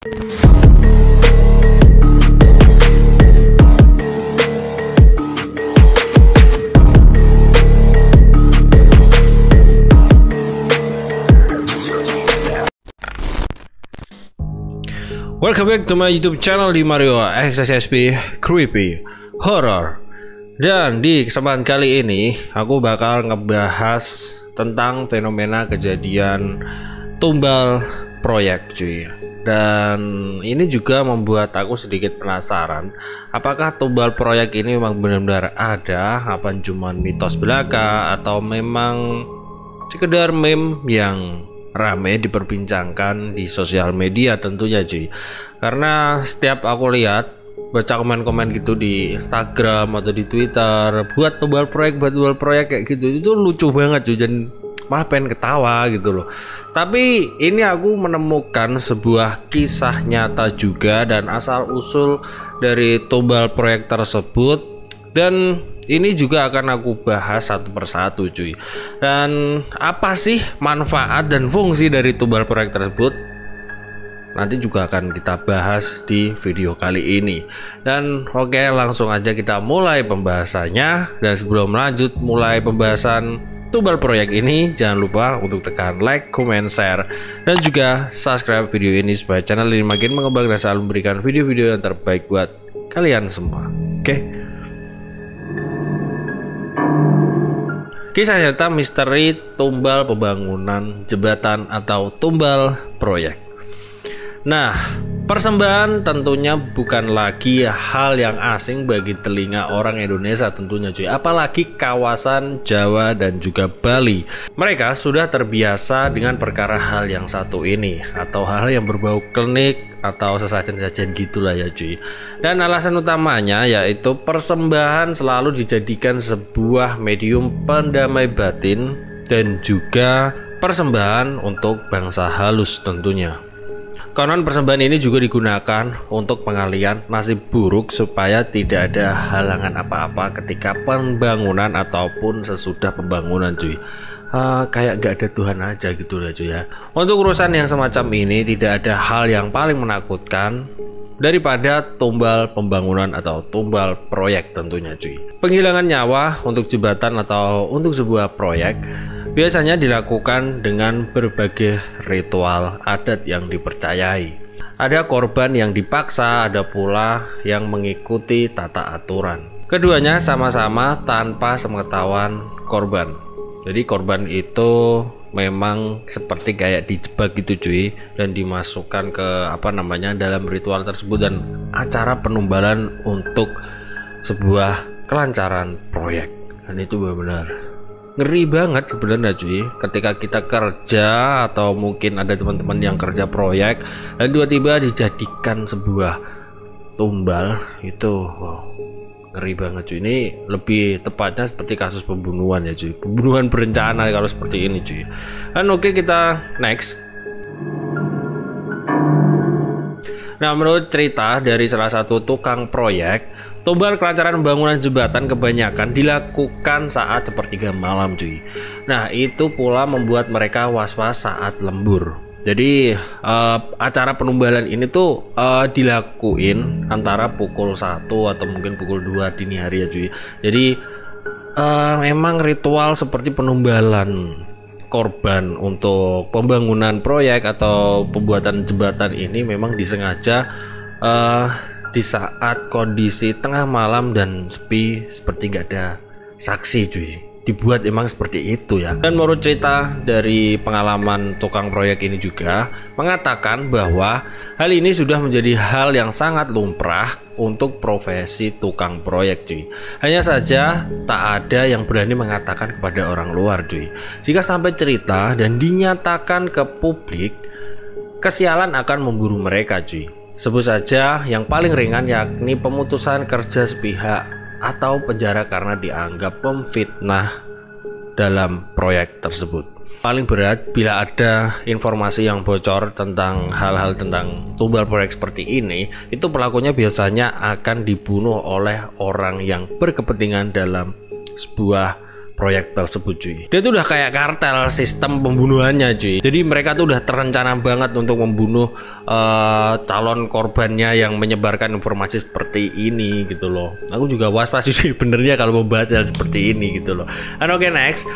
Welcome back to my YouTube channel di Mario XSSP Creepy Horror. Dan di kesempatan kali ini aku bakal ngebahas tentang fenomena kejadian tumbal proyek cuy. Dan ini juga membuat aku sedikit penasaran, apakah tumbal proyek ini memang benar-benar ada, apa cuma mitos belaka, atau memang sekedar meme yang rame diperbincangkan di sosial media tentunya cuy. Karena setiap aku lihat baca komen-komen gitu di Instagram atau di Twitter, buat tumbal proyek kayak gitu, itu lucu banget cuy, dan malah pengen ketawa gitu loh. Tapi ini aku menemukan sebuah kisah nyata juga dan asal usul dari tumbal proyek tersebut, dan ini juga akan aku bahas satu persatu cuy. Dan apa sih manfaat dan fungsi dari tumbal proyek tersebut, nanti juga akan kita bahas di video kali ini. Dan oke, langsung aja kita mulai pembahasannya. Dan sebelum lanjut mulai pembahasan tumbal proyek ini, jangan lupa untuk tekan like, comment, share, dan juga subscribe video ini supaya channel ini makin mengembang dan selalu memberikan video-video yang terbaik buat kalian semua. Oke. Kisah nyata misteri tumbal pembangunan jembatan atau tumbal proyek. Nah, persembahan tentunya bukan lagi hal yang asing bagi telinga orang Indonesia tentunya cuy, apalagi kawasan Jawa dan juga Bali. Mereka sudah terbiasa dengan perkara hal yang satu ini, atau hal yang berbau klinik atau sesajen-sajen gitulah ya cuy. Dan alasan utamanya yaitu persembahan selalu dijadikan sebuah medium pendamai batin dan juga persembahan untuk bangsa halus tentunya. Konon persembahan ini juga digunakan untuk pengalian nasib buruk supaya tidak ada halangan apa-apa ketika pembangunan ataupun sesudah pembangunan cuy. Kayak gak ada Tuhan aja gitu lah cuy ya. Untuk urusan yang semacam ini tidak ada hal yang paling menakutkan daripada tumbal pembangunan atau tumbal proyek tentunya cuy. Penghilangan nyawa untuk jembatan atau untuk sebuah proyek biasanya dilakukan dengan berbagai ritual adat yang dipercayai. Ada korban yang dipaksa, ada pula yang mengikuti tata aturan. Keduanya sama-sama tanpa sepengetahuan korban. Jadi korban itu memang seperti kayak dijebak gitu cuy, dan dimasukkan ke dalam ritual tersebut dan acara penumbalan untuk sebuah kelancaran proyek. Dan itu benar-benar ngeri banget sebenarnya cuy, ketika kita kerja atau mungkin ada teman-teman yang kerja proyek dan tiba-tiba dijadikan sebuah tumbal, itu wow, ngeri banget cuy. Ini lebih tepatnya seperti kasus pembunuhan ya cuy, pembunuhan berencana kalau seperti ini cuy. Dan oke, kita next. Nah, menurut cerita dari salah satu tukang proyek, tumbal kelancaran pembangunan jembatan kebanyakan dilakukan saat sepertiga malam cuy. Nah, itu pula membuat mereka was-was saat lembur. Jadi acara penumbalan ini tuh dilakuin antara pukul 1 atau mungkin pukul 2 dini hari ya cuy. Jadi memang ritual seperti penumbalan korban untuk pembangunan proyek atau pembuatan jembatan ini memang disengaja di saat kondisi tengah malam dan sepi, seperti gak ada saksi cuy, dibuat emang seperti itu ya. Dan menurut cerita dari pengalaman tukang proyek ini juga mengatakan bahwa hal ini sudah menjadi hal yang sangat lumrah untuk profesi tukang proyek cuy. Hanya saja tak ada yang berani mengatakan kepada orang luar cuy. Jika sampai cerita dan dinyatakan ke publik, kesialan akan memburu mereka cuy. Sebut saja yang paling ringan, yakni pemutusan kerja sepihak atau penjara karena dianggap memfitnah dalam proyek tersebut. Paling berat bila ada informasi yang bocor tentang hal-hal tentang tumbal proyek seperti ini, itu pelakunya biasanya akan dibunuh oleh orang yang berkepentingan dalam sebuah proyek tersebut cuy. Dia tuh udah kayak kartel sistem pembunuhannya cuy. Jadi mereka tuh udah terencana banget untuk membunuh calon korbannya yang menyebarkan informasi seperti ini gitu loh. Aku juga was-was cuy benernya kalau membahas hal seperti ini gitu loh. And oke, next.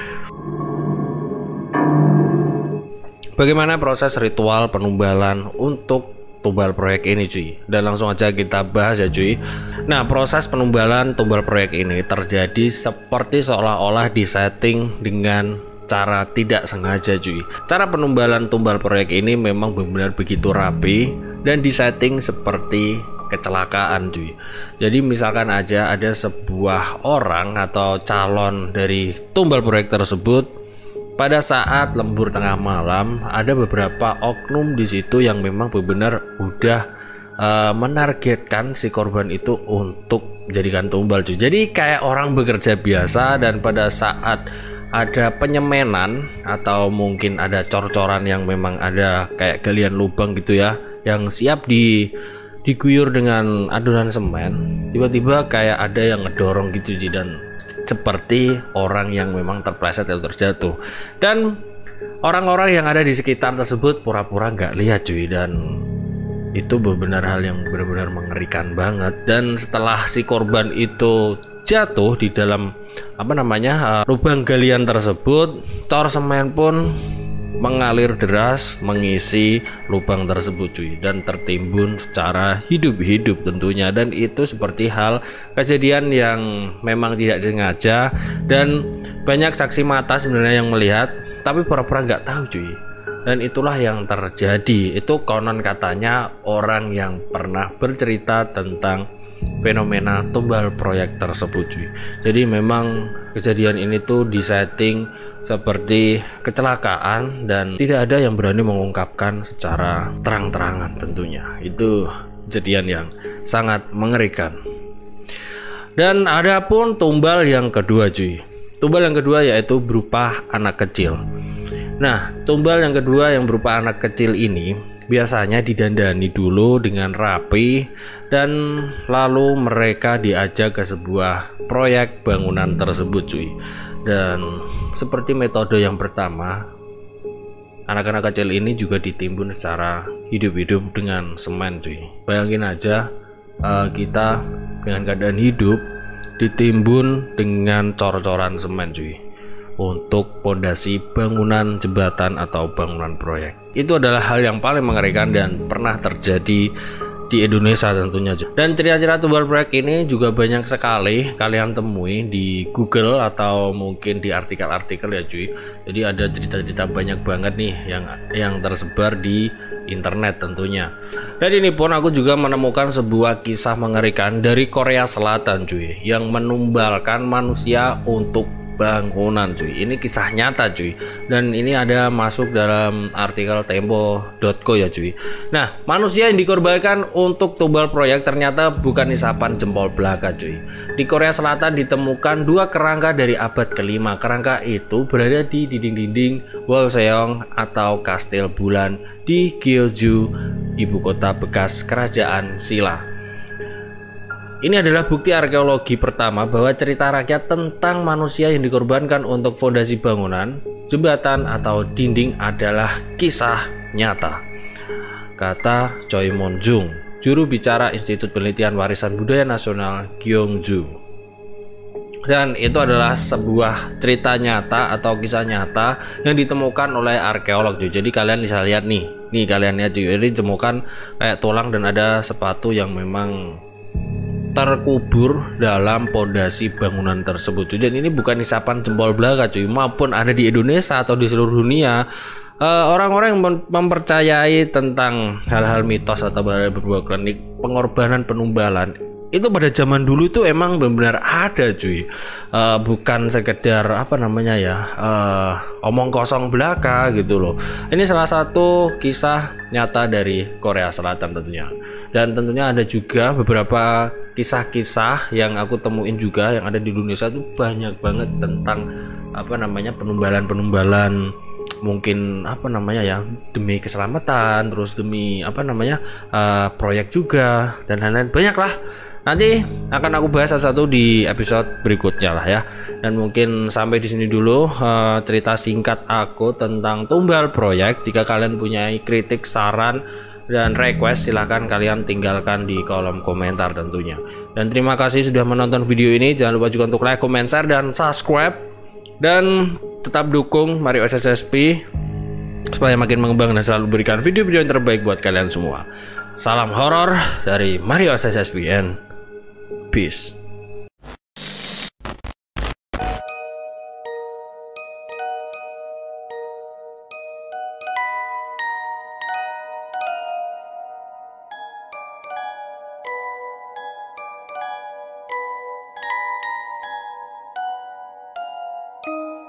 Bagaimana proses ritual penumbalan untuk tumbal proyek ini cuy? Dan langsung aja kita bahas ya cuy. Nah, proses penumbalan tumbal proyek ini terjadi seperti seolah-olah disetting dengan cara tidak sengaja cuy. Cara penumbalan tumbal proyek ini memang benar-benar begitu rapi dan disetting seperti kecelakaan cuy. Jadi misalkan aja ada sebuah orang atau calon dari tumbal proyek tersebut, pada saat lembur tengah malam ada beberapa oknum di situ yang memang benar-benar udah menargetkan si korban itu untuk menjadikan tumbal cuy. Jadi kayak orang bekerja biasa, dan pada saat ada penyemenan atau mungkin ada cor-coran yang memang ada kayak galian lubang gitu ya, yang siap diguyur dengan adonan semen, tiba-tiba kayak ada yang ngedorong gitu cuy, dan seperti orang yang memang terpleset atau terjatuh, dan orang-orang yang ada di sekitar tersebut pura-pura nggak lihat cuy. Dan itu benar-benar hal yang benar-benar mengerikan banget. Dan setelah si korban itu jatuh di dalam lubang galian tersebut, cor semen pun mengalir deras mengisi lubang tersebut cuy, dan tertimbun secara hidup-hidup tentunya. Dan itu seperti hal kejadian yang memang tidak sengaja, dan banyak saksi mata sebenarnya yang melihat tapi pura-pura nggak tahu cuy. Dan itulah yang terjadi. Itu konon katanya orang yang pernah bercerita tentang fenomena tumbal proyek tersebut cuy. Jadi memang kejadian ini tuh disetting seperti kecelakaan dan tidak ada yang berani mengungkapkan secara terang-terangan tentunya. Itu kejadian yang sangat mengerikan. Dan ada pun tumbal yang kedua cuy. Tumbal yang kedua yaitu berupa anak kecil. Nah, tumbal yang kedua yang berupa anak kecil ini biasanya didandani dulu dengan rapi, dan lalu mereka diajak ke sebuah proyek bangunan tersebut cuy. Dan seperti metode yang pertama, anak-anak kecil ini juga ditimbun secara hidup-hidup dengan semen cuy. Bayangin aja kita dengan keadaan hidup ditimbun dengan cor-coran semen cuy, untuk pondasi bangunan jembatan atau bangunan proyek. Itu adalah hal yang paling mengerikan dan pernah terjadi di Indonesia tentunya. Dan cerita-cerita tumbal proyek ini juga banyak sekali kalian temui di Google atau mungkin di artikel-artikel ya cuy. Jadi ada cerita-cerita banyak banget nih yang tersebar di internet tentunya. Dan ini pun aku juga menemukan sebuah kisah mengerikan dari Korea Selatan cuy, yang menumbalkan manusia untuk bangunan cuy. Ini kisah nyata cuy, dan ini ada masuk dalam artikel tempo.co ya cuy. Nah, manusia yang dikorbankan untuk tumbal proyek ternyata bukan isapan jempol belaka cuy. Di Korea Selatan ditemukan 2 kerangka dari abad ke-5. Kerangka itu berada di dinding-dinding Wolseong atau Kastil Bulan di Gyeongju, ibu kota bekas kerajaan Silla. Ini adalah bukti arkeologi pertama bahwa cerita rakyat tentang manusia yang dikorbankan untuk fondasi bangunan, jembatan, atau dinding adalah kisah nyata, kata Choi Mon-jung, juru bicara Institut Penelitian Warisan Budaya Nasional Gyeongju. Dan itu adalah sebuah cerita nyata atau kisah nyata yang ditemukan oleh arkeolog cuy. Jadi kalian bisa lihat nih kalian lihat cuy, ini ditemukan kayak tulang dan ada sepatu yang memang terkubur dalam pondasi bangunan tersebut cuy. Dan ini bukan isapan jempol belaka cuy, maupun ada di Indonesia atau di seluruh dunia. Orang-orang yang mempercayai tentang hal-hal mitos atau hal-hal berbau klinik, pengorbanan penumbalan itu pada zaman dulu itu emang benar-benar ada cuy. Bukan sekedar omong kosong belaka gitu loh. Ini salah satu kisah nyata dari Korea Selatan tentunya. Dan tentunya ada juga beberapa kisah-kisah yang aku temuin juga yang ada di Indonesia itu banyak banget tentang penumbalan mungkin demi keselamatan, terus demi proyek juga dan lain-lain. Banyak lah Nanti akan aku bahas satu-satu di episode berikutnya lah ya. Dan mungkin sampai di sini dulu cerita singkat aku tentang tumbal proyek. Jika kalian punya kritik, saran, dan request, silahkan kalian tinggalkan di kolom komentar tentunya. Dan terima kasih sudah menonton video ini. Jangan lupa juga untuk like, comment, share, dan subscribe. Dan tetap dukung Mario SSSP supaya makin mengembang dan selalu berikan video-video yang terbaik buat kalian semua. Salam horor dari Mario SSSP and peace.